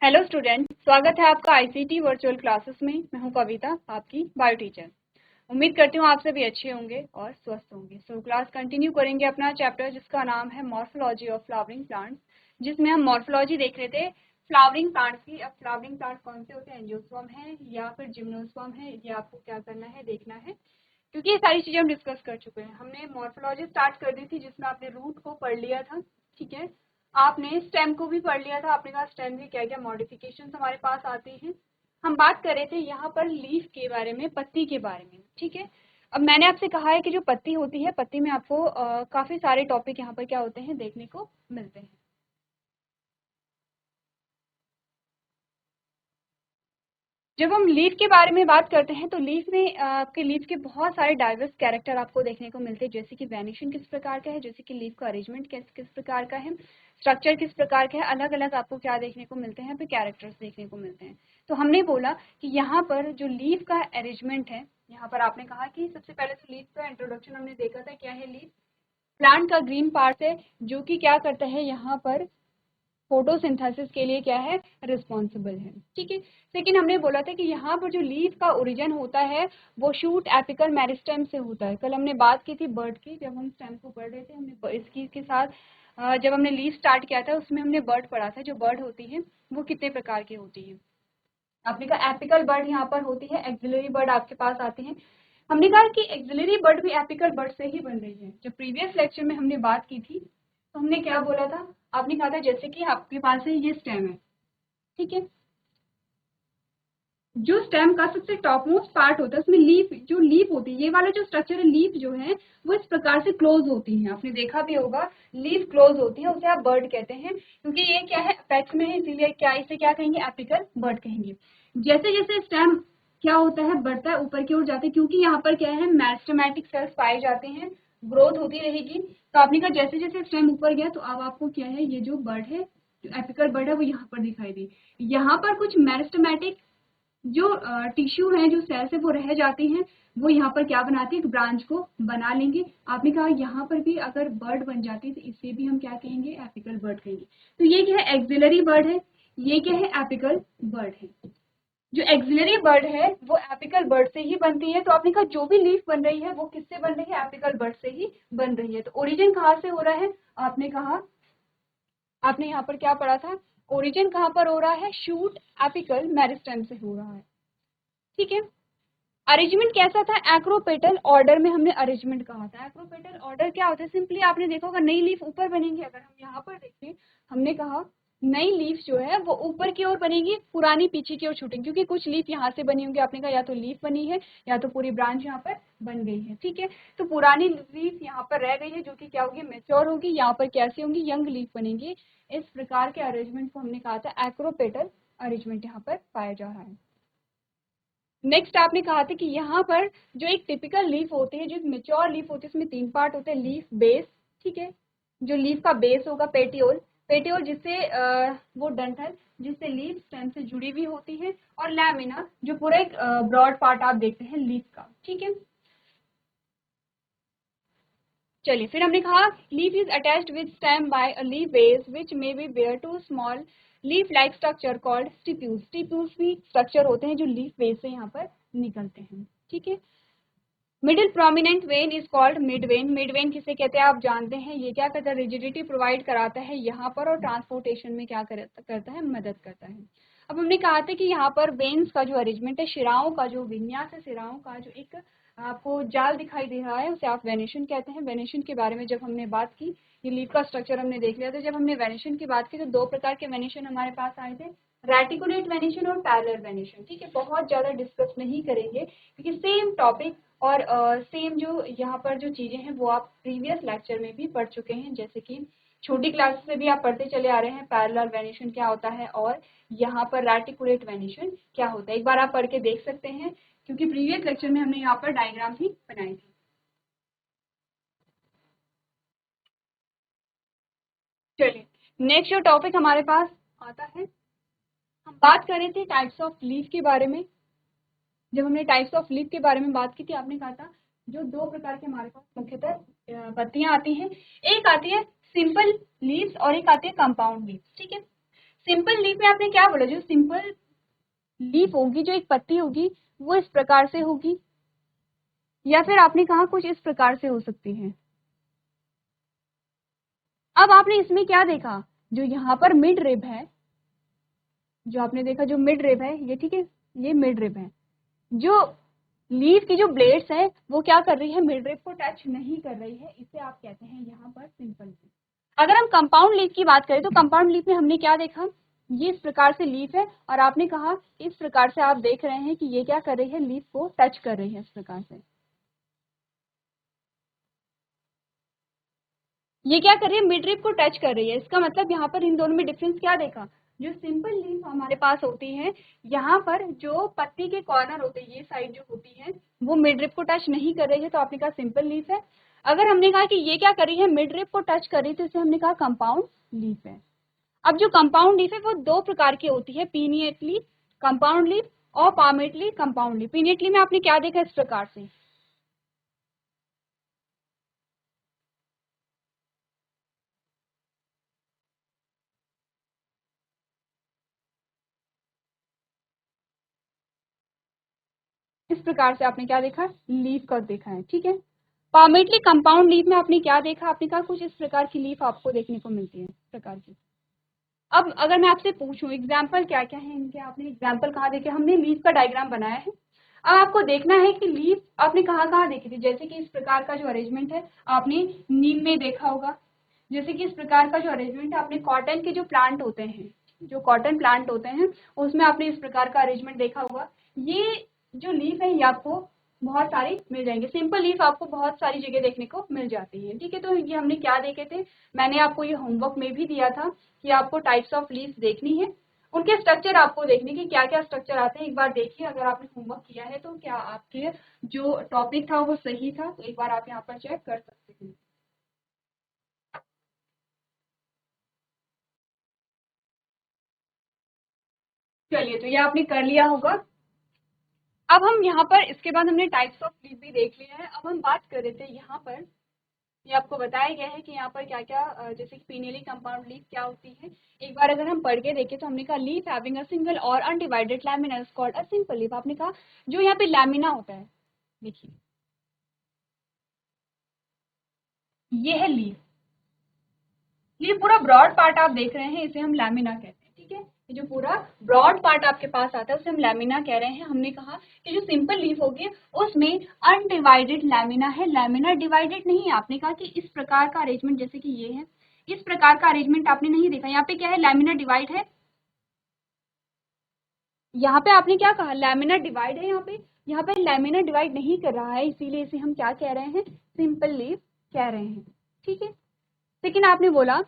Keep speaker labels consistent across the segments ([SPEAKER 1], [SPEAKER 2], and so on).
[SPEAKER 1] Hello student, स्वागत है आपका आईसीटी वर्चुअल क्लासेस में। मैं हूं कविता, आपकी बायो टीचर। उम्मीद करती हूं आप सभी अच्छे होंगे और स्वस्थ होंगे। सो क्लास कंटिन्यू करेंगे अपना चैप्टर जिसका नाम है मॉर्फोलॉजी ऑफ फ्लावरिंग प्लांट्स, जिसमें हम मॉर्फोलॉजी देख रहे थे फ्लावरिंग प्लांट्स की। अब फ्लावरिंग प्लांट्स कौन से होते हैं, एंजियोस्पर्म है या फिर जिम्नोस्पर्म है, ये आपको क्या करना है, देखना है, क्योंकि ये सारी चीजें हम डिस्कस कर चुके हैं। हमने मॉर्फोलॉजी स्टार्ट कर दी थी जिसमें आपने रूट को पढ़ लिया था, ठीक है। आपने स्टेम को भी पढ़ लिया था, आपने कहा स्टेम में क्या क्या मॉडिफिकेशन हमारे पास आती हैं। हम बात कर रहे थे यहाँ पर लीफ के बारे में, पत्ती के बारे में, ठीक है। अब मैंने आपसे कहा है कि जो पत्ती होती है, पत्ती में आपको काफी सारे टॉपिक यहाँ पर क्या होते हैं, देखने को मिलते हैं। जब हम लीफ के बारे में बात करते हैं तो लीफ में आपके लीफ के बहुत सारे डाइवर्स कैरेक्टर आपको देखने को मिलते हैं, जैसे कि वेनिशन किस प्रकार का है, जैसे कि लीफ का अरेंजमेंट किस किस प्रकार का है, स्ट्रक्चर किस प्रकार का है, अलग अलग आपको क्या देखने को मिलते हैं, फिर कैरेक्टर्स देखने को मिलते हैं। तो हमने बोला कि यहाँ पर जो लीफ का अरेंजमेंट है, यहाँ पर आपने कहा कि सबसे पहले तो लीफ का इंट्रोडक्शन हमने देखा था। क्या है लीफ? प्लांट का ग्रीन पार्ट है जो कि क्या करता है, यहाँ पर फोटोसिंथेसिस के लिए क्या है, रिस्पॉन्सिबल है, ठीक है। लेकिन हमने बोला था कि यहाँ पर जो लीफ का ओरिजिन होता है वो शूट एपिकल मेरिस्टेम से होता है। कल हमने बात की थी बर्ड की, जब हम स्टेम को पढ़ रहे थे, हमने इसकी के साथ जब हमने लीफ स्टार्ट किया था उसमें हमने बर्ड पढ़ा था। जो बर्ड होती है वो कितने प्रकार की होती है। आपने कहा एपिकल बर्ड यहाँ पर होती है, एक्सिलरी बर्ड आपके पास आते हैं। हमने कहा कि एक्सिलरी बर्ड भी एपिकल बर्ड से ही बन रही है। जब प्रीवियस लेक्चर में हमने बात की थी तो हमने क्या बोला था, आपने कहा था जैसे कि आपके पास है ये स्टेम है, ठीक है। जो स्टेम का सबसे टॉप मोस्ट पार्ट होता है उसमें लीफ, जो लीफ होती है, ये वाला जो स्ट्रक्चर है लीफ जो है वो इस प्रकार से क्लोज होती है। आपने देखा भी होगा लीफ क्लोज होती है, उसे आप बर्ड कहते हैं, क्योंकि ये क्या है, अपेक्स में है, इसीलिए क्या इसे क्या कहेंगे, एपिकल बर्ड कहेंगे। जैसे जैसे स्टेम क्या होता है, बढ़ता है, ऊपर की ओर जाते हैं, क्योंकि यहाँ पर क्या है, मेरिस्टेमेटिक सेल्स पाए जाते हैं, ग्रोथ होती रहेगी। तो आपने कहा जैसे जैसे स्टेम ऊपर गया तो अब आपको क्या है, ये जो बर्ड है, जो एपिकल बर्ड है वो यहाँ पर दिखाई दी। यहाँ पर कुछ मेरिस्टेमेटिक जो टिश्यू है, जो सेल्स है वो रह जाती हैं, वो यहाँ पर क्या बनाती है, एक ब्रांच को बना लेंगे। आपने कहा यहाँ पर भी अगर बर्ड बन जाती है तो इसे भी हम क्या कहेंगे, एपिकल बर्ड कहेंगे। तो ये क्या है, एक्सिलरी बर्ड है, ये क्या है, एपिकल बर्ड है। जो एक्सिलरी बर्ड है वो एपिकल बर्ड से ही बनती है। तो आपने कहा जो भी लीफ बन रही है वो किससे बन रही है, एपिकल बर्ड से ही बन रही है। तो ओरिजिन कहाँ से हो रहा है, आपने कहा, आपने यहाँ पर क्या पढ़ा था, ओरिजिन कहाँ पर हो रहा है, शूट एपिकल मेरिस्टेम से हो रहा है, ठीक है। अरेंजमेंट कैसा था, एक्रोपेटल ऑर्डर में हमने अरेंजमेंट कहा था। एक्रोपेटल ऑर्डर क्या होता है, सिंपली आपने देखा होगा नई लीफ ऊपर बनेंगी। अगर हम यहाँ पर देखें, हमने कहा नई लीफ जो है वो ऊपर की ओर बनेगी, पुरानी पीछे की ओर छूटेगी, क्योंकि कुछ लीफ यहाँ से बनी होंगी। आपने कहा या तो लीफ बनी है या तो पूरी ब्रांच यहाँ पर बन गई है, ठीक है। तो पुरानी लीफ यहाँ पर रह गई है जो कि क्या होगी, मेच्योर होगी, यहाँ पर कैसे होंगी, यंग लीफ बनेंगी। इस प्रकार के अरेंजमेंट को हमने कहा था एक्रोपेटल अरेंजमेंट यहाँ पर पाया जा रहा है। नेक्स्ट आपने कहा था कि यहाँ पर जो एक टिपिकल लीफ होती है, जो मेच्योर लीफ होती है, उसमें तीन पार्ट होते हैं, लीफ बेस, ठीक है। जो लीफ का बेस होगा, पेटियोल, पेटियोल जिससे वो डंठल जिससे लीफ स्टेम से जुड़ी हुई होती है, और लैमिना जो पूरा एक ब्रॉड पार्ट आप देखते हैं लीफ का, ठीक है। चलिए फिर हमने कहा leaf is attached with stem by a leaf base which may be bare two small leaf like structure called stipules. Stipules भी स्ट्रक्चर होते हैं जो लीफ बेस से यहाँ पर निकलते हैं, ठीक है। Middle prominent when is called mid when. Mid when किसे कहते हैं आप जानते हैं, ये क्या करता है, रिजिडिटी प्रोवाइड कराता है यहाँ पर, और ट्रांसपोर्टेशन में क्या करता है, मदद करता है। अब हमने कहा था कि यहाँ पर वेन्स का जो अरेंजमेंट है, शिराओं का जो विन्यास है, शिराओं का जो एक आपको जाल दिखाई दे रहा है, उसे आप वेनेशन कहते हैं। वेनेशन के बारे में जब हमने बात की, ये लीफ का स्ट्रक्चर हमने देख लिया था। जब हमने वेनेशन की बात की तो दो प्रकार के वेनेशन हमारे पास आए थे, रेटिकुलेट वेनेशन और पैरेलल वेनेशन, ठीक है। बहुत ज्यादा डिस्कस नहीं करेंगे क्योंकि सेम टॉपिक और सेम जो यहाँ पर जो चीजें हैं वो आप प्रीवियस लेक्चर में भी पढ़ चुके हैं। जैसे कि छोटी क्लास से भी आप पढ़ते चले आ रहे हैं पैरेलल वेनिशन क्या होता है और यहाँ पर रेटिकुलेट वेनिशन क्या होता है। एक बार आप पढ़ के देख सकते हैं क्योंकि प्रीवियस लेक्चर में हमने यहाँ पर डायग्राम भी बनाई थी। चलिए नेक्स्ट जो टॉपिक हमारे पास आता है, हम बात कर रहे थे टाइप्स ऑफ लीफ के बारे में। जब हमने टाइप्स ऑफ लीफ के बारे में बात की थी, आपने कहा था जो दो प्रकार के हमारे पास मुख्यतः पत्तियां आती हैं, एक आती है सिंपल लीव्स और एक आती है कंपाउंड लीव्स, ठीक है। सिंपल लीफ में आपने क्या बोला, जो सिंपल लीफ होगी, जो एक पत्ती होगी वो इस प्रकार से होगी, या फिर आपने कहा कुछ इस प्रकार से हो सकती है। अब आपने इसमें क्या देखा, जो यहाँ पर मिड रिब है, जो आपने देखा जो मिड रिब है ये, ठीक है, ये मिड रिब है, जो लीफ की जो ब्लेड्स है वो क्या कर रही है, मिड रिब को टच नहीं कर रही है, इसे आप कहते हैं यहाँ पर सिंपल लीफ। अगर हम कंपाउंड लीफ की बात करें तो कंपाउंड लीफ में हमने क्या देखा, ये इस प्रकार से लीफ है और आपने कहा इस प्रकार से आप देख रहे हैं कि ये क्या कर रही है, लीफ को टच कर रही है इस प्रकार से, ये क्या कर रही है, मिड रिब को टच कर रही है। इसका मतलब यहाँ पर इन दोनों में डिफरेंस क्या देखा, जो सिंपल लीफ हमारे पास होती है, यहाँ पर जो पत्ती के कॉर्नर होते हैं, ये साइड जो होती है वो मिड रिब को टच नहीं कर रही है, तो आपने कहा सिंपल लीफ है। अगर हमने कहा कि ये क्या कर रही है, मिड रिब को टच कर रही है, तो इसे हमने कहा कंपाउंड लीफ है। अब जो कंपाउंड लीफ है वो दो प्रकार की होती है, पीनिएटली कंपाउंड लीफ और पामेटली कंपाउंड लीफ। पीनिएटली में आपने क्या देखा, इस प्रकार से, इस प्रकार से आपने क्या देखा, लीफ का देखा है, ठीक है। परमानेंटली कंपाउंड लीफ में आपने क्या देखा, आपने कहा कुछ इस प्रकार की लीफ आपको देखने को मिलती है, इस प्रकार की। अब अगर मैं आपसे पूछूं एग्जाम्पल क्या क्या है इनके, आपने एग्जाम्पल कहाँ देखे, हमने लीफ का डायग्राम बनाया है। अब आपको देखना है कि लीफ आपने कहाँ कहाँ देखी थी, जैसे कि इस प्रकार का जो अरेंजमेंट है आपने नीम में देखा होगा, जैसे कि इस प्रकार का जो अरेंजमेंट है आपने कॉटन के जो प्लांट होते हैं, जो कॉटन प्लांट होते हैं उसमें आपने इस प्रकार का अरेंजमेंट देखा होगा। ये जो लीफ है ये आपको बहुत सारी मिल जाएंगे, सिंपल लीफ आपको बहुत सारी जगह देखने को मिल जाती है, ठीक है। तो ये हमने क्या देखे थे, मैंने आपको ये होमवर्क में भी दिया था कि आपको टाइप्स ऑफ लीव्स देखनी है, उनके स्ट्रक्चर आपको देखने की क्या क्या स्ट्रक्चर आते हैं, एक बार देखिए। अगर आपने होमवर्क किया है तो क्या आपके जो टॉपिक था वो सही था, तो एक बार आप यहाँ पर चेक कर सकते हैं। चलिए, तो ये आपने कर लिया होगा। अब हम यहाँ पर, इसके बाद हमने टाइप्स ऑफ लीफ भी देख लिया है। अब हम बात कर रहे थे यहाँ पर, ये आपको बताया गया है कि यहाँ पर क्या क्या, जैसे कि पीनियली कंपाउंड लीफ क्या होती है। एक बार अगर हम पढ़ के देखें तो हमने कहा लीफ हैविंग अ सिंगल और undivided lamina is called a simple leaf. आपने कहा जो यहाँ पे लैमिना होता है, देखिए ये है लीफ, ये पूरा ब्रॉड पार्ट आप देख रहे हैं, इसे हम लैमिना कहते हैं, ठीक है। ये जो पूरा ब्रॉड पार्ट आपके पास आता है उसे हम लैमिना कह रहे हैं। हमने कहा कि जो सिंपल लीफ होगी उसमें अनडिवाइडेड लैमिना है, लैमिना डिवाइडेड नहीं है। आपने कहा कि इस प्रकार का अरेंजमेंट, जैसे कि ये है, इस प्रकार का अरेंजमेंट आपने नहीं देखा। यहाँ पे क्या है, लैमिना डिवाइड है, यहाँ पे आपने क्या कहा, लैमिना डिवाइड है। यहाँ पे लैमिना डिवाइड नहीं कर रहा है, इसीलिए इसे हम क्या कह रहे हैं, सिंपल लीफ कह रहे हैं, ठीक है। लेकिन आपने बोला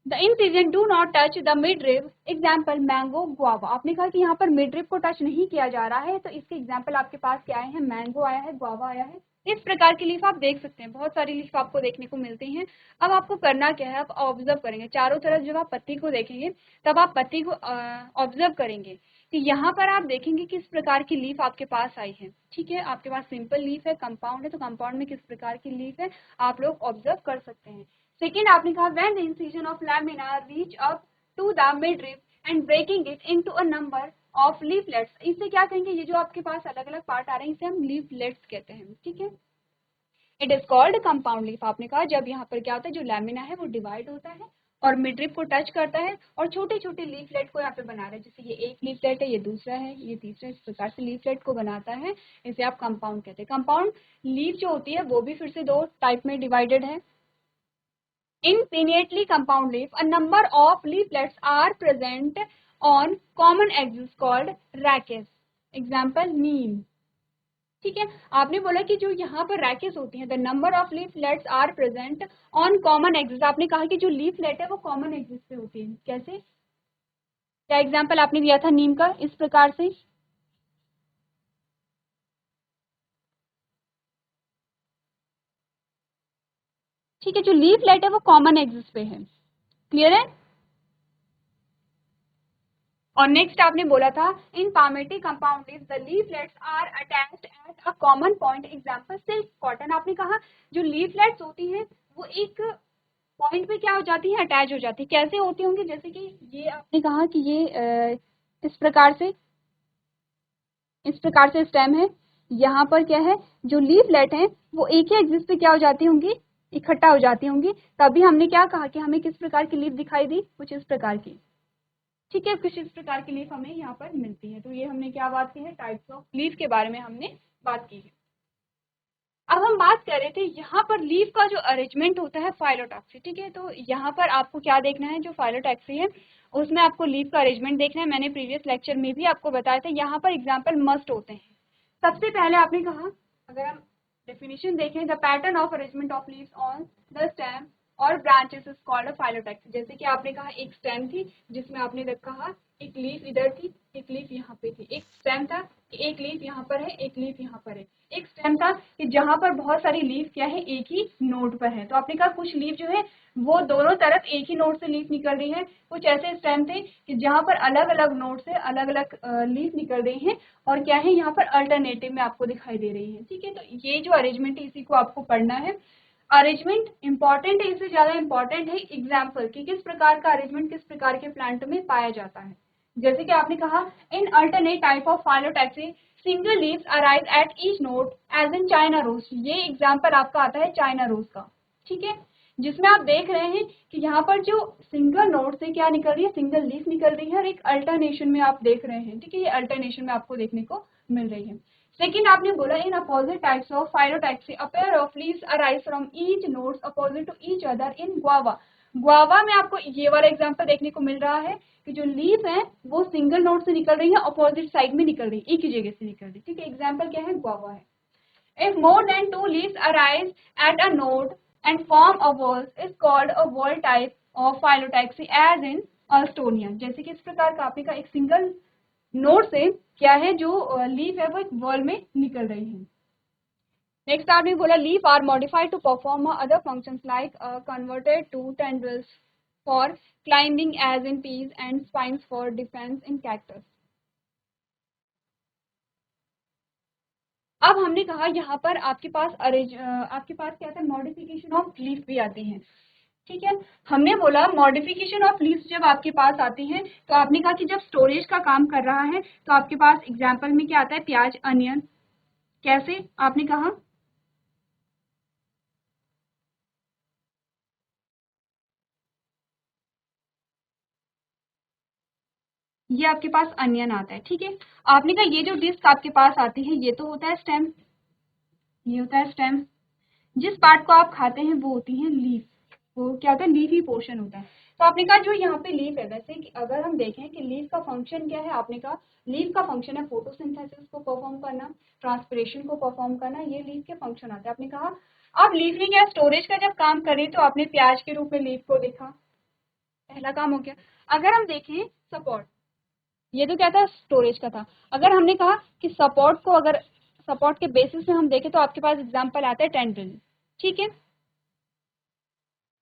[SPEAKER 1] the incision do not touch the midrib, example mango guava. आपने कहा कि यहाँ पर मिड रिब को टच नहीं किया जा रहा है, तो इसके एग्जाम्पल आपके पास क्या आए हैं, मैंगो आया है, गुआवा आया है। इस प्रकार की लीफ आप देख सकते हैं, बहुत सारी लीफ आपको देखने को मिलती हैं। अब आपको करना क्या है, आप ऑब्जर्व करेंगे चारों तरफ, जब आप पत्ती को देखेंगे तब आप पत्ती को ऑब्जर्व करेंगे कि यहाँ पर आप देखेंगे किस प्रकार की लीफ आपके पास आई है, ठीक है। आपके पास सिंपल लीफ है, कंपाउंड है, तो कंपाउंड में किस प्रकार की लीफ है आप लोग ऑब्जर्व कर सकते हैं। सेकेंड आपने कहा when the incision of lamina reach up to the midrib and breaking it into a number of leaflets, इसे क्या कहेंगे, ये जो आपके पास अलग अलग पार्ट आ रहे हैं इसे हम leaflets कहते हैं, ठीक है। It is called compound leaf. आपने कहा जब यहाँ पर क्या होता है, जो लैमिना है वो डिवाइड होता है और मिडरिप को टच करता है और छोटे छोटे लीफलेट को यहाँ पे बना रहा है, जैसे ये एक लीफलेट है, ये दूसरा है, ये तीसरा, इस प्रकार से लीफलेट को बनाता है, इसे आप कंपाउंड कहते हैं। कंपाउंड लीफ जो होती है वो भी फिर से दो टाइप में डिवाइडेड है। In pinnately compound leaf, a number of leaflets are present on common axis called rachis. Example neem. ठीक है, आपने बोला कि जो यहाँ पर रैकेस होती हैं, the number of leaflets are present on common axis. आपने कहा कि जो लीफलेट है वो कॉमन एक्सिस पे होती है, कैसे, क्या एग्जाम्पल आपने दिया था नीम का, इस प्रकार से, ठीक है। जो लीफलेट है वो कॉमन एक्सिस पे है, क्लियर है। और नेक्स्ट आपने बोला था in palmately compound leaf the leaflets are attached at a common point, example silk cotton. आपने कहा जो लीफलेट्स होती हैं वो एक पॉइंट पे क्या हो जाती है, अटैच हो जाती है। कैसे होती होंगी, जैसे कि ये आपने कहा कि ये इस प्रकार से, इस प्रकार से स्टेम है, यहाँ पर क्या है, जो लीफलेट है वो एक ही एक्सिस पे क्या हो जाती होंगी, इकट्ठा हो जाती होंगी। तभी हमने क्या कहा कि हमें किस प्रकार की लीफ दिखाई दी, कुछ इस प्रकार की। ठीक है, कुछ इस प्रकार की लीफ हमें यहाँ पर मिलती है। तो ये हमने क्या बात की है, टाइप्स ऑफ लीफ के बारे में हमने बात की है। अब हम बात कर रहे थे यहाँ पर लीफ का जो अरेंजमेंट होता है फाइलोटैक्सी। ठीक है, तो यहाँ पर आपको क्या देखना है, जो फाइलोटैक्सी है उसमें आपको लीफ का अरेंजमेंट देखना है। मैंने प्रीवियस लेक्चर में भी आपको बताया था, यहाँ पर एग्जाम्पल मस्ट होते हैं। सबसे पहले आपने कहा, अगर हम डेफिनेशन देखें, the pattern of arrangement of leaves on the stem और branches is called a phyllotaxy. जैसे कि आपने कहा एक स्टेम थी जिसमें आपने कहा एक लीफ इधर थी, एक लीफ यहाँ पे थी। एक स्टेम था कि एक लीफ यहाँ पर है, एक लीफ यहाँ पर है। एक स्टेम था कि जहां पर बहुत सारी लीफ क्या है, एक ही नोड पर है। तो आपने कहा कुछ लीफ जो है वो दोनों तरफ एक ही नोड से लीफ निकल रही है। कुछ ऐसे स्टेम थे कि जहां पर अलग अलग नोड से अलग अलग लीफ निकल रही है और क्या है, यहाँ पर अल्टरनेटिव में आपको दिखाई दे रही है। ठीक है, तो ये जो अरेंजमेंट है इसी को आपको पढ़ना है। अरेंजमेंट इंपॉर्टेंट है, इससे ज्यादा इंपॉर्टेंट है एग्जाम्पल कि किस प्रकार का अरेंजमेंट किस प्रकार के प्लांट में पाया जाता है। जैसे कि आपने कहा, in alternate type of phyllotaxy single leaves arise at each node as in China rose. ये एग्जाम्पल आपका आता है चाइना रोज का। ठीक है, जिसमें आप देख रहे हैं कि यहाँ पर जो सिंगल नोड से क्या निकल रही है, सिंगल लीफ निकल रही है और एक अल्टरनेशन में आप देख रहे हैं। ठीक है, ये अल्टरनेशन में आपको देखने को मिल रही है। सेकेंड आपने बोला, in opposite types of phyllotaxy a pair of leaves arise from each nodes opposite to each other in guava. Guava में आपको ये वाला एग्जांपल देखने को मिल रहा है कि जो लीफ है वो सिंगल नोड से निकल रही है, अपोजिट साइड में निकल रही है, एक ही जगह से निकल रही है। ठीक है, एग्जांपल क्या है, गुआवा है। If more than two leaves arise at a node and form a whorl is called a whorl type of phyllotaxy as in Alstonia। जैसे कि इस प्रकार का आपने का एक सिंगल नोड से क्या है, जो लीफ है वो एक वॉल में निकल रही है। नेक्स्ट आपने बोला, leaf are modified to perform other functions like converted to tendrils for climbing as in peas and spines for defence in cactus. अब हमने कहा यहाँ पर आपके पास क्या आता है, मॉडिफिकेशन ऑफ लीफ भी आती है। ठीक है, हमने बोला मॉडिफिकेशन ऑफ लीव्स जब आपके पास आती है तो आपने कहा कि जब स्टोरेज का काम कर रहा है तो आपके पास एग्जाम्पल में क्या आता है, प्याज, अनियन। कैसे आपने कहा, ये आपके पास अनियन आता है। ठीक है, आपने कहा ये जो डिस्क आपके पास आती है ये तो होता है स्टेम, ये होता है स्टेम। जिस पार्ट को आप खाते हैं वो होती है लीफ, वो क्या होता है, लीफ ही पोर्शन होता है। तो आपने कहा जो यहाँ पे लीफ है, वैसे कि अगर हम देखें कि लीफ का फंक्शन क्या है, आपने कहा लीफ का फंक्शन है फोटोसिंथेसिस को परफॉर्म करना, ट्रांसपिरेशन को परफॉर्म करना, ये लीफ के फंक्शन आते हैं। आपने कहा अब लीफ ने क्या स्टोरेज का जब काम करे तो आपने प्याज के रूप में लीफ को देखा, पहला काम हो गया। अगर हम देखें सपोर्ट, ये तो क्या था, स्टोरेज का था। अगर हमने कहा कि सपोर्ट को, अगर सपोर्ट के बेसिस में हम देखें तो आपके पास एग्जाम्पल आता है टेंड्रिल। ठीक है,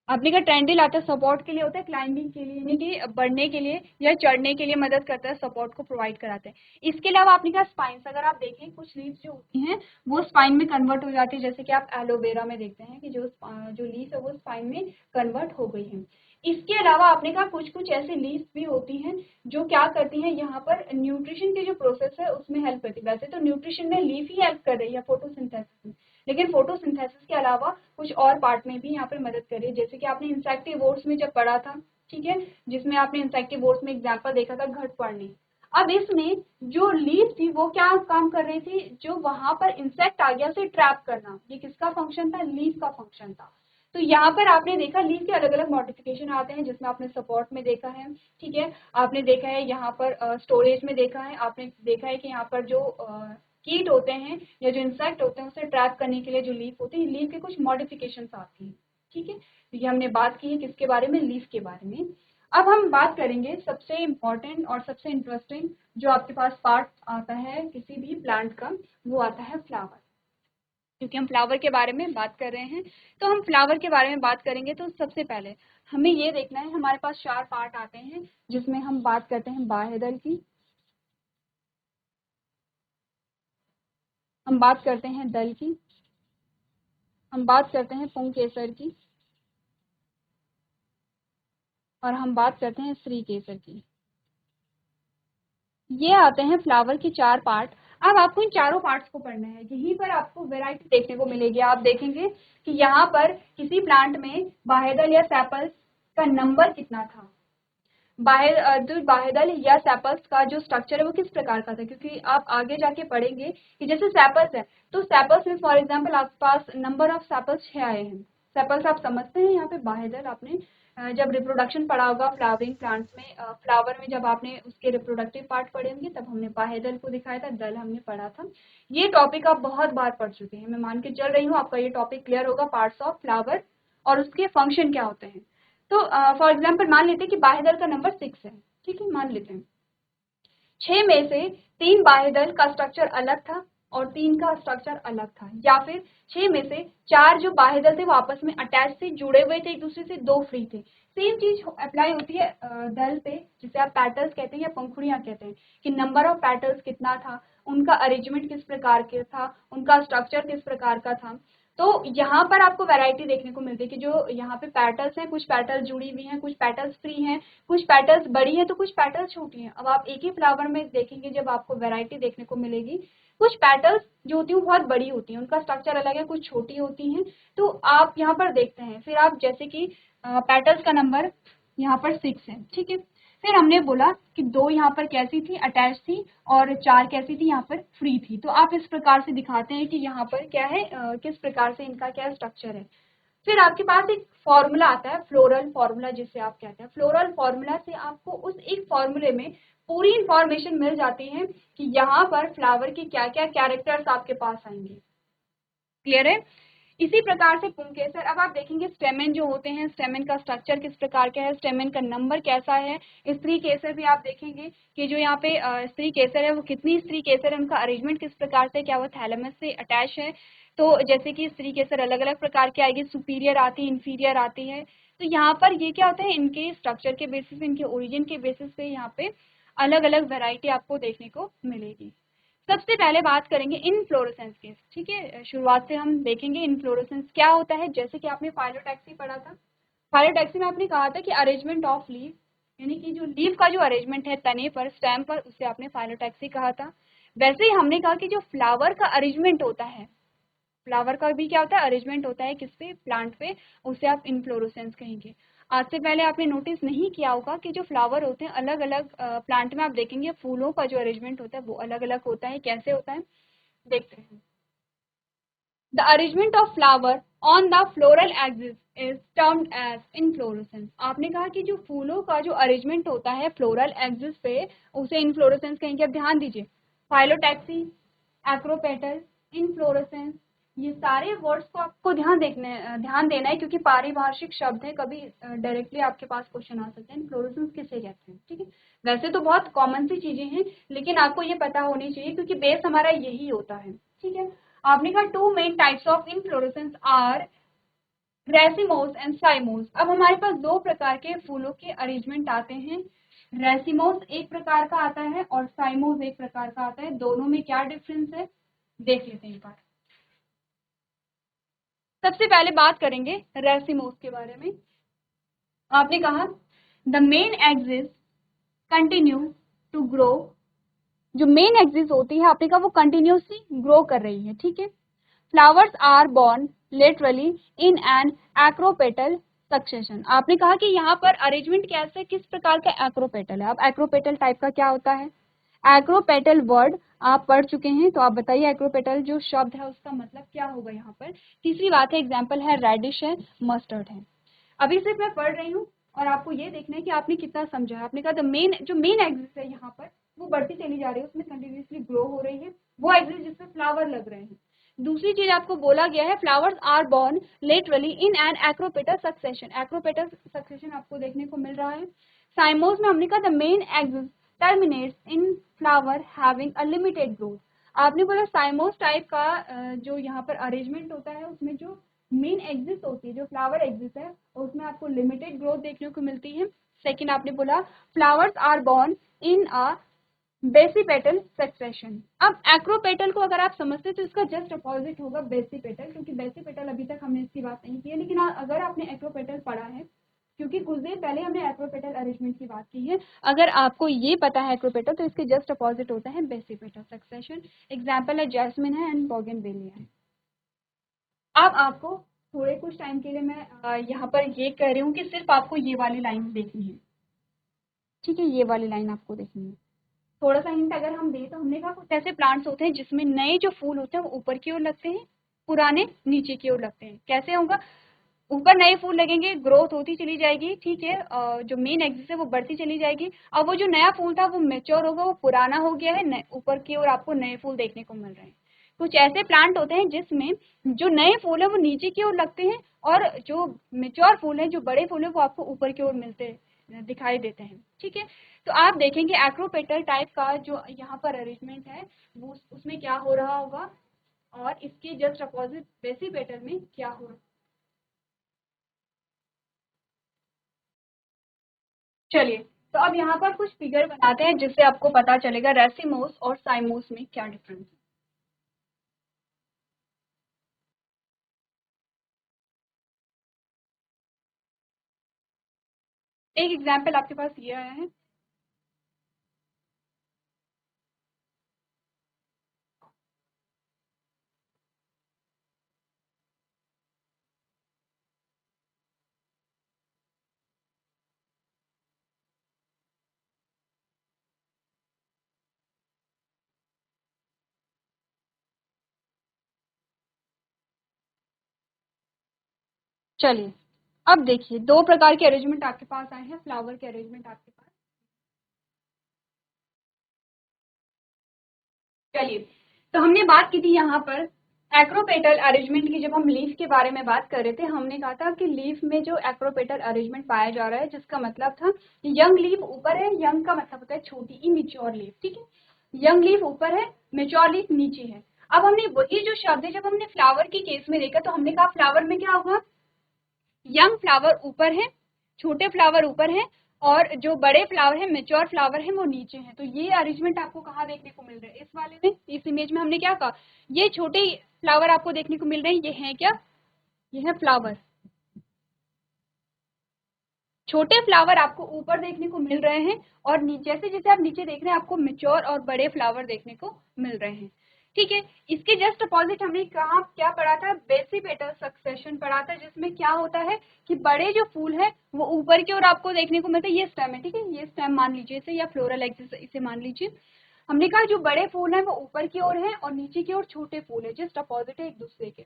[SPEAKER 1] आपने का ट्रेंडिल आता है सपोर्ट के लिए, होता है क्लाइंबिंग के लिए, यानी कि बढ़ने के लिए या चढ़ने के लिए मदद करता है, सपोर्ट को प्रोवाइड कराते हैं। इसके अलावा आपने कहा स्पाइन्स, अगर आप देखें कुछ लीव्स जो होती हैं वो स्पाइन में कन्वर्ट हो जाती है। जैसे कि आप एलोवेरा में देखते हैं कि जो लीफ है वो स्पाइन में कन्वर्ट हो गई है। इसके अलावा आपने कहा कुछ कुछ ऐसी लीव्स भी होती हैं जो क्या करती हैं, यहाँ पर न्यूट्रिशन की जो प्रोसेस है उसमें हेल्प करती है। वैसे तो न्यूट्रिशन में लीफ ही हेल्प कर रही है फोटोसिंथेसिस में, लेकिन फोटोसिंथेसिस के अलावा कुछ और पार्ट में भी यहाँ पर मदद करी। जैसे कि आपने इंसेक्टिवोर्स में जब पढ़ा था, ठीक है, जिसमें आपने इंसेक्टिवोर्स में एग्जाम्पल देखा था घटपर्णी। अब इसमें जो लीफ थी वो क्या काम कर रही थी, जो वहां पर इंसेक्ट आ गया उसे ट्रैप करना, ये किसका फंक्शन था, लीफ का फंक्शन था। तो यहाँ पर आपने देखा लीफ के अलग अलग मॉडिफिकेशन आते हैं, जिसमें आपने सपोर्ट में देखा है, ठीक है, आपने देखा है यहाँ पर स्टोरेज में देखा है, आपने देखा है कि यहाँ पर जो कीट होते हैं या जो इंसेक्ट होते हैं उसे ट्रैप करने के लिए जो लीफ होती है, लीफ के कुछ मॉडिफिकेशन आती हैं। ठीक है, तो ये हमने बात की है किसके बारे में, लीफ के बारे में। अब हम बात करेंगे सबसे इम्पोर्टेंट और सबसे इंटरेस्टिंग जो आपके पास पार्ट आता है किसी भी प्लांट का, वो आता है फ्लावर। क्योंकि हम फ्लावर के बारे में बात कर रहे हैं तो हम फ्लावर के बारे में बात करेंगे। तो सबसे पहले हमें ये देखना है, हमारे पास 4 पार्ट आते हैं जिसमें हम बात करते हैं बाह्यदल की, हम बात करते हैं दल की, हम बात करते हैं पुंकेसर की, और हम बात करते हैं स्त्री केसर की। ये आते हैं फ्लावर के 4 पार्ट। अब आपको इन चारों पार्ट्स को पढ़ना है। यहीं पर आपको वैरायटी देखने को मिलेगी। आप देखेंगे कि यहाँ पर किसी प्लांट में बाहेदल या सेपल्स का नंबर कितना था, जो बाहेदल या सेपल्स का जो स्ट्रक्चर है वो किस प्रकार का था, क्योंकि आप आगे जाके पढ़ेंगे कि जैसे सेपल्स है तो सेपल्स में फॉर एग्जांपल आपके पास नंबर ऑफ सेपल्स 6 आए हैं। सेपल्स आप समझते हैं, यहाँ पे बाहेदल आपने जब रिप्रोडक्शन पढ़ा होगा फ्लावरिंग प्लांट्स में, फ्लावर में जब आपने उसके रिप्रोडक्टिव पार्ट पढ़े होंगे तब हमने बाहेदल को दिखाया था, दल हमने पढ़ा था। ये टॉपिक आप बहुत बार पढ़ चुके हैं, मैं मान के चल रही हूँ आपका ये टॉपिक क्लियर होगा, पार्ट्स ऑफ फ्लावर और उसके फंक्शन क्या होते हैं। तो फॉर एग्जाम्पल मान लेते हैं कि बाहेदल का नंबर 6 है, ठीक है, मान लेते हैं। 6 में से 3 बाहेदल का स्ट्रक्चर अलग था और 3 का स्ट्रक्चर अलग था, या फिर 6 में से 4 जो बाहेदल थे वो आपस में अटैच थे, जुड़े हुए थे एक दूसरे से, 2 फ्री थे। सेम चीज अप्लाई होती है दल पे, जिसे आप पैटल्स कहते हैं या पंखुड़ियां कहते हैं, कि नंबर ऑफ पैटल्स कितना था, उनका अरेंजमेंट किस प्रकार के था, उनका स्ट्रक्चर किस प्रकार का था। तो यहाँ पर आपको वैरायटी देखने को मिलती है कि जो यहाँ पे पैटल्स हैं, कुछ पैटल्स जुड़ी हुई हैं, कुछ पैटल्स फ्री हैं, कुछ पैटल्स बड़ी हैं तो कुछ पैटल्स छोटी हैं। अब आप एक ही फ्लावर में देखेंगे जब आपको वैरायटी देखने को मिलेगी, कुछ पैटल्स जो होती हैं बहुत बड़ी होती हैं, उनका स्ट्रक्चर अलग है, कुछ छोटी होती हैं। तो आप यहाँ पर देखते हैं, फिर आप जैसे कि पैटल्स का नंबर यहाँ पर 6 है, ठीक है। फिर हमने बोला कि 2 यहाँ पर कैसी थी, अटैच थी, और 4 कैसी थी, यहाँ पर फ्री थी। तो आप इस प्रकार से दिखाते हैं कि यहाँ पर क्या है, किस प्रकार से इनका क्या स्ट्रक्चर है। फिर आपके पास एक फॉर्मूला आता है, फ्लोरल फॉर्मूला जिसे आप कहते हैं। फ्लोरल फॉर्मूला से आपको उस एक फॉर्मूले में पूरी इंफॉर्मेशन मिल जाती है कि यहाँ पर फ्लावर की क्या क्या कैरेक्टर्स आपके पास आएंगे। क्लियर है? इसी प्रकार से पुंकेसर। अब आप देखेंगे स्टेमेन जो होते हैं, स्टेमेन का स्ट्रक्चर किस प्रकार का है, स्टेमेन का नंबर कैसा है। स्त्री केसर भी आप देखेंगे कि जो यहाँ पे स्त्री केसर है वो कितनी स्त्री केसर है, उनका अरेंजमेंट किस प्रकार से, क्या वो थैलेमस से अटैच है। तो जैसे कि स्त्री केसर अलग अलग प्रकार की आएगी, सुपीरियर आती है, इंफीरियर आती है। तो यहाँ पर ये क्या होता है, इनके स्ट्रक्चर के बेसिस, इनके ओरिजिन के बेसिस पे यहाँ पे अलग अलग वेराइटी आपको देखने को मिलेगी। सबसे पहले बात करेंगे इनफ्लोरेसेंस की, ठीक है। शुरुआत से हम देखेंगे इनफ्लोरेसेंस क्या होता है। जैसे कि आपने फाइलोटैक्सी पढ़ा था, फाइलोटैक्सी में आपने कहा था कि अरेंजमेंट ऑफ लीव, यानी कि जो लीव का जो अरेंजमेंट है तने पर, स्टेम पर, उसे आपने फाइलोटैक्सी कहा था। वैसे ही हमने कहा कि जो फ्लावर का अरेंजमेंट होता है, फ्लावर का भी क्या होता है, अरेंजमेंट होता है किस पे, प्लांट पे, उसे आप इनफ्लोरेसेंस कहेंगे। आज से पहले आपने नोटिस नहीं किया होगा कि जो फ्लावर होते हैं अलग अलग प्लांट में, आप देखेंगे फूलों का जो अरेंजमेंट होता है वो अलग अलग होता है। कैसे होता है देखते हैं। The arrangement of flower on the floral axis is termed as inflorescence. आपने कहा कि जो फूलों का जो अरेंजमेंट होता है फ्लोरल एक्सिस पे, उसे इनफ्लोरेसेंस कहेंगे। अब ध्यान दीजिए, फाइलोटैक्सी, एक्रोपेटल, इनफ्लोरेसेंस, ये सारे वर्ड्स को आपको ध्यान देना है, क्योंकि पारिभाषिक शब्द है, कभी डायरेक्टली आपके पास क्वेश्चन आ सकते हैं इनफ्लोरेसेंस किसे कहते हैं, ठीक है। वैसे तो बहुत कॉमन सी चीजें हैं, लेकिन आपको ये पता होनी चाहिए क्योंकि बेस हमारा यही होता है, ठीक है। आपने कहा 2 main types of inflorescence are racemose and cymose. अब हमारे पास 2 प्रकार के फूलों के अरेंजमेंट आते हैं। रेसिमोस एक प्रकार का आता है और साइमोस एक प्रकार का आता है। दोनों में क्या डिफरेंस है देख लेते हैं एक बार। सबसे पहले बात करेंगे रेसिमोस के बारे में। आपने कहा the main axis continue to grow, जो मेन एक्सिस होती है आपने कहा वो कंटिन्यूसली ग्रो कर रही है, ठीक है। Flowers are borne laterally in an acropetal succession. आपने कहा कि यहाँ पर अरेंजमेंट कैसे, किस प्रकार का एक्रोपेटल है। अब एक्रोपेटल टाइप का क्या होता है, एक्रोपेटल वर्ड आप पढ़ चुके हैं, तो आप बताइए एक्रोपेटल जो शब्द है उसका मतलब क्या होगा यहाँ पर। तीसरी बात है, एग्जाम्पल है रेडिश है, मस्टर्ड है। अभी सिर्फ मैं पढ़ रही हूँ और आपको ये देखना है कि आपने कितना समझा है। आपने कहा द मेन, जो मेन एक्सिस है यहाँ पर वो बढ़ती चली जा रही है, उसमें कंटिन्यूसली ग्रो हो रही है, वो एक्सिस जिसमें फ्लावर लग रहे हैं। दूसरी चीज आपको बोला गया है flowers are borne laterally in an acropetal succession, acropetal succession आपको देखने को मिल रहा है। साइमोस में हमने कहा the main axis terminates in flower having a limited growth. आपने बोला साइमोस टाइप का जो यहाँ पर अरेंजमेंट होता है उसमें जो मेन एक्सिस होती है, जो फ्लावर एक्सिस है, उसमें आपको लिमिटेड ग्रोथ देखने को मिलती है। सेकंड आपने बोला flowers are borne in a basipetal succession. अब एक्रोपेटल को अगर आप समझते तो इसका जस्ट अपोजिट होगा बेसिपेटल, क्योंकि बेसिपेटल अभी तक हमने इसकी बात नहीं की है, लेकिन अगर आपने एक्रोपेटल पढ़ा है क्योंकि कुछ देर पहले हमने एक्रोपेटल अरेंजमेंट की बात की है। अगर आपको ये पता है एक्रोपेटल, तो इसके जस्ट अपोजिट होता है बेसिपेटल सक्सेशन। एग्जाम्पल है जैस्मिन है एंड बोगनवेलिया है। अब आपको थोड़े कुछ टाइम के लिए मैं यहाँ पर ये कह रही हूँ कि सिर्फ आपको ये वाली लाइन देखनी है, ठीक है, ये वाली लाइन आपको देखनी है। थोड़ा सा हिंट अगर हम दें तो हमने कहा कुछ ऐसे प्लांट्स होते हैं जिसमें नए जो फूल होते हैं वो ऊपर की ओर लगते हैं, पुराने नीचे की ओर लगते हैं। कैसे होगा? ऊपर नए फूल लगेंगे, ग्रोथ होती चली जाएगी, ठीक है, जो मेन एक्सिस है वो बढ़ती चली जाएगी। अब वो जो नया फूल था वो मेच्योर होगा, वो पुराना हो गया है, ऊपर की ओर आपको नए फूल देखने को मिल रहे हैं। कुछ ऐसे प्लांट होते हैं जिसमें जो नए फूल है वो नीचे की ओर लगते हैं, और जो मेच्योर फूल है, जो बड़े फूल है, वो आपको ऊपर की ओर मिलते दिखाई देते हैं, ठीक है। तो आप देखेंगे एक्रोपेटल टाइप का जो यहाँ पर अरेंजमेंट है वो उसमें क्या हो रहा होगा, और इसके जस्ट अपोजिट बेसिपेटल में क्या हो रहा है। चलिए, तो अब यहाँ पर कुछ फिगर बनाते हैं जिससे आपको पता चलेगा रेसिमोस और साइमोस में क्या डिफरेंस है। एक एग्जाम्पल आपके पास ये आया है। चलिए, अब देखिए दो प्रकार के अरेंजमेंट आपके पास आए हैं, फ्लावर के अरेंजमेंट आपके पास। चलिए, तो हमने बात की थी यहाँ पर एक्रोपेटल अरेंजमेंट की। जब हम लीफ के बारे में बात कर रहे थे, हमने कहा था कि लीफ में जो एक्रोपेटल अरेंजमेंट पाया जा रहा है, जिसका मतलब था यंग लीफ ऊपर है, यंग का मतलब होता है छोटी, इमेच्योर लीफ, ठीक है। यंग लीफ ऊपर है, मेच्योर लीफ नीचे है। अब हमने वही जो शब्द है जब हमने फ्लावर के केस में देखा, तो हमने कहा फ्लावर में क्या होगा, यंग फ्लावर ऊपर है, छोटे फ्लावर ऊपर है, और जो बड़े फ्लावर है, मेच्योर फ्लावर है, वो नीचे है। तो ये अरेंजमेंट आपको कहाँ देखने को मिल रहा है? इस वाले में, इस इमेज में हमने क्या कहा, ये छोटे फ्लावर आपको देखने को मिल रहे हैं, ये है क्या, ये है फ्लावर। छोटे फ्लावर आपको ऊपर देखने को मिल रहे हैं, और जैसे जैसे आप नीचे देख रहे हैं आपको मेच्योर और बड़े फ्लावर देखने को मिल रहे हैं, ठीक है। इसके जस्ट अपोजिट हमने कहा क्या पढ़ा था, बेसिपेटल सक्सेशन पढ़ा था, जिसमें क्या होता है कि बड़े जो फूल है वो ऊपर की ओर आपको देखने को मिलता है। ये स्टेम है, ठीक है, ये स्टेम मान लीजिए इसे, या फ्लोरल एक्सिस इसे मान लीजिए। हमने कहा जो बड़े फूल है वो ऊपर की ओर है, और नीचे की ओर छोटे फूल है, जस्ट अपोजिट है एक दूसरे के।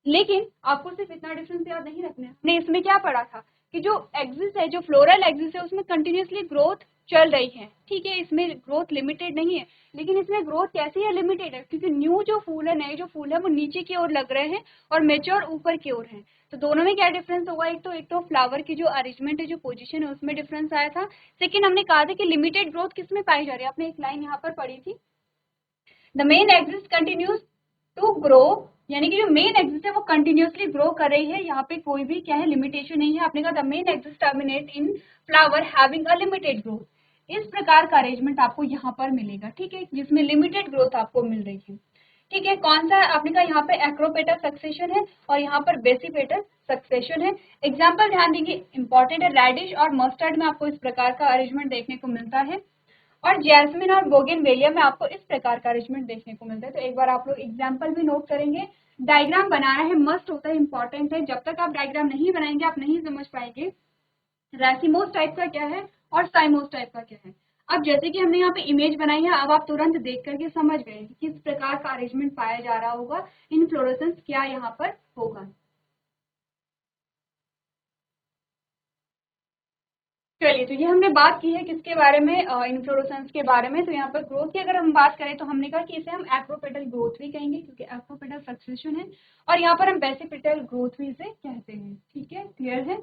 [SPEAKER 1] लेकिन आपको सिर्फ इतना डिफरेंस याद नहीं रखना है, हमने इसमें क्या पढ़ा था कि जो एक्सिस है, जो फ्लोरल एक्सिस है, उसमें कंटिन्यूसली ग्रोथ चल रही है, ठीक है, इसमें ग्रोथ लिमिटेड नहीं है। लेकिन इसमें ग्रोथ कैसी है, लिमिटेड है, क्योंकि न्यू जो फूल है, नए जो फूल है, वो नीचे की ओर लग रहे हैं, और मेच्योर ऊपर की ओर है। तो दोनों में क्या डिफरेंस होगा, एक तो फ्लावर की जो अरेंजमेंट है, जो पोजीशन है, उसमें डिफरेंस आया था। सेकेंड, हमने कहा था कि लिमिटेड ग्रोथ किसमें पाई जा रही है, आपने एक लाइन यहाँ पर पढ़ी थी, the main axis continues to grow, यानी कि जो मेन एक्सिस है वो कंटिन्यूसली ग्रो कर रही है, यहाँ पे कोई भी क्या है, लिमिटेशन नहीं है। आपने कहा the main axis terminate in flower having a limited growth. इस प्रकार का अरेंजमेंट आपको यहाँ पर मिलेगा, ठीक है, जिसमें लिमिटेड ग्रोथ आपको मिल रही है, ठीक है। कौन सा आपने कहा, यहाँ पे एक्रोपेटल सक्सेशन है, और यहाँ पर बेसिपेटल सक्सेशन है। एग्जाम्पल ध्यान देंगे, इंपॉर्टेंट है, रेडिश और मस्टर्ड में आपको इस प्रकार का अरेंजमेंट देखने को मिलता है, और जैस्मिन और बोगनवेलिया में आपको इस प्रकार का अरेंजमेंट देखने को मिलता है। तो एक बार आप लोग एग्जाम्पल भी नोट करेंगे। डायग्राम बनाना है, मस्ट होता है, इंपॉर्टेंट है। जब तक आप डायग्राम नहीं बनाएंगे आप नहीं समझ पाएंगे रेसिमोस टाइप का क्या है और साइमोस टाइप का क्या है। अब जैसे कि हमने यहाँ पे इमेज बनाई है, अब आप तुरंत देख करके समझ गए कि किस प्रकार का अरेंजमेंट पाया जा रहा होगा, इनफ्लोरेसेंस क्या यहाँ पर होगा। चलिए, तो ये हमने बात की है किसके बारे में, इन्फ्लोरेसेंस के बारे में। तो यहाँ पर ग्रोथ की अगर हम बात करें तो हमने कहा कि इसे हम एक्रोपेटल ग्रोथ भी कहेंगे, क्योंकि एक्रोपेटल सक्सेशन है, और यहाँ पर हम बेसिपेटल ग्रोथ भी इसे कहते हैं, ठीक है, क्लियर है।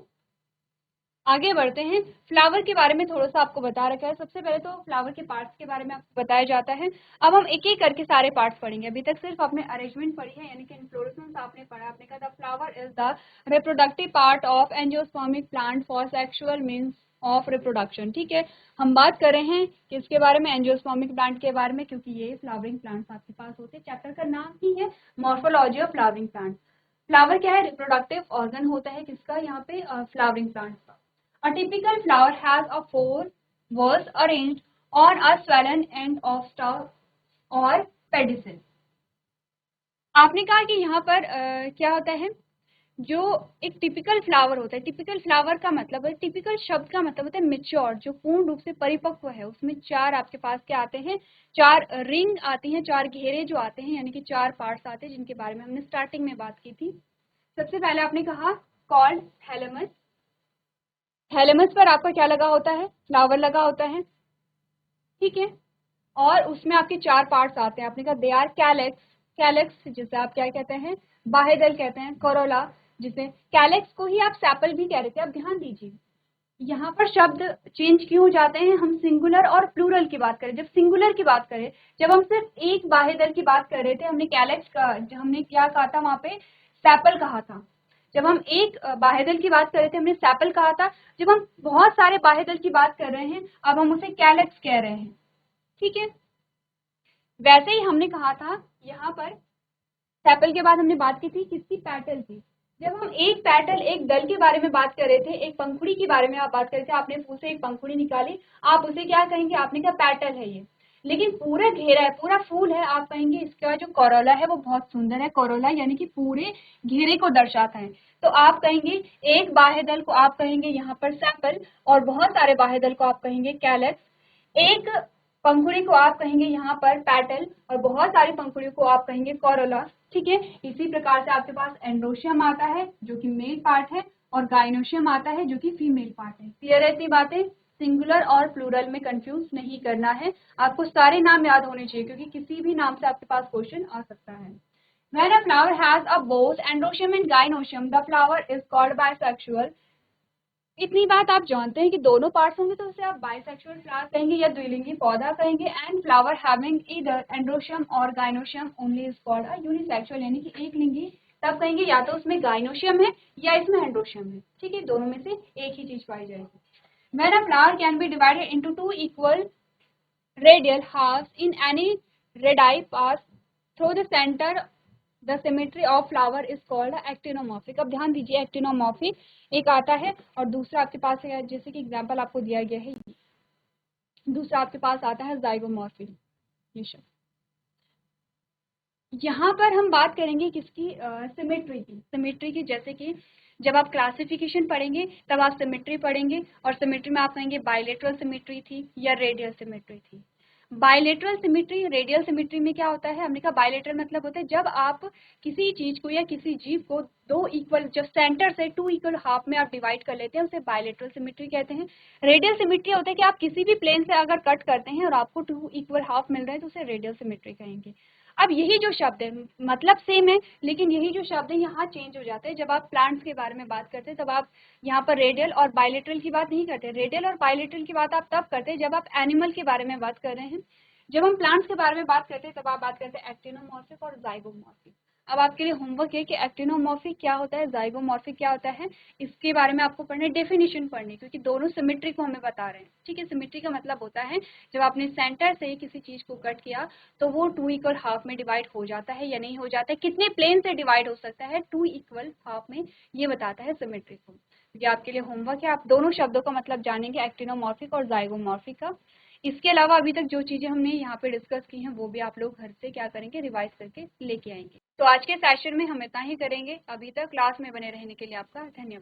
[SPEAKER 1] आगे बढ़ते हैं, फ्लावर के बारे में थोड़ा सा आपको बता रखा है। सबसे पहले तो फ्लावर के पार्ट्स के बारे में आपको बताया जाता है। अब हम एक एक करके सारे पार्ट्स पढ़ेंगे। अभी तक सिर्फ आपने अरेंजमेंट पढ़ी है, यानी कि इन्फ्लोरेसेंस आपने पढ़ा। आपने कहा the flower is the reproductive part of angiospermic plant for sexual means of reproduction, ठीक है। हम बात कर रहे हैं किसके बारे में, एंजियोस्पर्मिक प्लांट के बारे में, क्योंकि ये फ्लावरिंग प्लांट्स आपके पास होते हैं। चैप्टर का नाम ही है morphology of flowering plant. Flower क्या है, रिप्रोडक्टिव ऑर्गन होता है किसका, यहाँ पे फ्लावरिंग प्लांट का। A typical flower has a 4 whorls arranged on a swollen end of stalk or pedicel। आपने कहा कि यहाँ पर क्या होता है, जो एक टिपिकल फ्लावर होता है, टिपिकल फ्लावर का मतलब है, टिपिकल शब्द का मतलब होता है मेच्योर, जो पूर्ण रूप से परिपक्व है। उसमें 4 आपके पास क्या आते हैं, 4 रिंग आती हैं, 4 घेरे जो आते हैं, यानी कि 4 पार्ट्स आते हैं, जिनके बारे में हमने स्टार्टिंग में बात की थी। सबसे पहले आपने कहा कॉल्ड थैलेमस। थैलेमस पर आपका क्या लगा होता है, फ्लावर लगा होता है, ठीक है। और उसमें आपके 4 पार्ट्स आते हैं। आपने कहा दे आर कैलेक्स, कैलेक्स जिसे आप क्या कहते हैं, बाहेदल कहते हैं, कोरोला जिसे, कैलेक्स को ही आप सैपल भी कह रहे थे। अब ध्यान दीजिए यहाँ पर शब्द चेंज क्यों हो जाते हैं, हम सिंगुलर और प्लूरल की बात करें। जब सिंगुलर की बात करें, जब हम सिर्फ एक बाहेदल की बात कर रहे थे, हमने कैलेक्स का, हमने क्या कहा था वहां पे, सैपल कहा था। जब हम एक बाहेदल की बात कर रहे थे, हमने सैपल कहा था। जब हम बहुत सारे बाहेदल की बात कर रहे हैं, अब हम उसे कैलेक्स कह रहे हैं, ठीक है। वैसे ही हमने कहा था यहाँ पर सेपल के बाद हमने बात की थी किसकी, पैटल की। जब हम एक पैटल, एक दल के बारे में बात कर रहे थे, एक पंखुड़ी के बारे में आप बात कर रहे थे, आपने फूल से एक पंखुड़ी निकाली, आप उसे क्या कहेंगे, आपने कहा पैटल है ये। लेकिन पूरा घेरा है, पूरा फूल है, आप कहेंगे इसका जो कोरोला है वो बहुत सुंदर है। कोरोला यानी कि पूरे घेरे को दर्शाता है। तो आप कहेंगे एक बाह्य दल को आप कहेंगे यहाँ पर सैपल, और बहुत सारे बाह्य दल को आप कहेंगे कैलेक्स। एक पंखुड़ी को आप कहेंगे यहाँ पर पैटल, और बहुत सारी पंखुड़ियों को आप कहेंगे कोरोला, ठीक है। इसी प्रकार से आपके पास एंड्रोशियम आता है जो कि मेल पार्ट है, और गाइनोशियम आता है जो कि फीमेल पार्ट है। क्लियर है इतनी बातें, सिंगुलर और प्लूरल में कंफ्यूज नहीं करना है। आपको सारे नाम याद होने चाहिए, क्योंकि किसी भी नाम से आपके पास क्वेश्चन आ सकता है। When a flower has a both androecium and gynoecium, the flower is called bisexual। इतनी बात आप जानते हैं कि दोनों पार्ट्स होंगे तो उसे आप बाइसेक्सुअल फ्लावर कहेंगे या द्विलिंगी पौधा कहेंगे। And flower having either androecium और gynoecium only is called a unisexual, यानी कि एक लिंगी तब कहेंगे या तो उसमें गाइनोशियम है या इसमें एंड्रोशियम है, ठीक है। दोनों में से एक ही चीज पाई जाएगी। When a flower can be divided into 2 equal radial halves in any radii pass through the center, the symmetry of flower is called actinomorphic। अब ध्यान दीजिए, एक्टिनोमॉर्फिक एक आता है और दूसरा आपके पास है, जैसे कि एग्जांपल आपको दिया गया है, दूसरा आपके पास आता है जाइगोमॉर्फिक। ये शब्द यहाँ पर हम बात करेंगे किसकी, सिमेट्री की। सिमेट्री की जैसे कि जब आप क्लासिफिकेशन पढ़ेंगे तब आप सिमेट्री पढ़ेंगे, और सिमेट्री में आप कहेंगे बायलेटरल सिमेट्री थी या रेडियल सिमेट्री थी। बायलेटरल सिमेट्री, रेडियल सिमेट्री में क्या होता है, हमने कहा बायलेटरल मतलब होता है जब आप किसी चीज को या किसी जीव को दो इक्वल, जब सेंटर से 2 इक्वल हाफ में आप डिवाइड कर लेते हैं, उसे बायलेटरल सिमेट्री कहते हैं। रेडियल सिमेट्री होता है कि आप किसी भी प्लेन से अगर कट करते हैं और आपको 2 इक्वल हाफ मिल रहे हैं तो उसे रेडियल सिमेट्री कहेंगे। अब यही जो शब्द है, मतलब सेम है, लेकिन यही जो शब्द है यहाँ चेंज हो जाते हैं। जब आप प्लांट्स के बारे में बात करते हैं तब आप यहाँ पर रेडियल और बायलेटरल की बात नहीं करते। रेडियल और बायलेटरल की बात आप तब करते हैं जब आप एनिमल के बारे में बात कर रहे हैं। जब हम प्लांट्स के बारे में बात करते हैं तब आप बात करते हैं एक्टिनोमॉर्फिक और जाइगोमॉर्फिक। अब आपके लिए होमवर्क है कि एक्टिनोमॉर्फिक क्या होता है, जाइगोमॉर्फिक क्या होता है, इसके बारे में आपको पढ़ना है, डेफिनेशन पढ़नी, क्योंकि दोनों सिमेट्री को हमें बता रहे हैं, ठीक है। सिमेट्री का मतलब होता है जब आपने सेंटर से किसी चीज को कट किया तो वो 2 इक्वल हाफ में डिवाइड हो जाता है या नहीं हो जाता है, कितने प्लेन से डिवाइड हो सकता है 2 इक्वल हाफ में, ये बताता है सिमेट्री को। ये आपके लिए होमवर्क है, आप दोनों शब्दों का मतलब जानेंगे, एक्टिनोमॉर्फिक और जाइगोमॉर्फिक का। इसके अलावा अभी तक जो चीजें हमने यहाँ पे डिस्कस की हैं वो भी आप लोग घर से क्या करेंगे, रिवाइज करके लेके आएंगे। तो आज के सेशन में हम इतना ही करेंगे। अभी तक क्लास में बने रहने के लिए आपका धन्यवाद।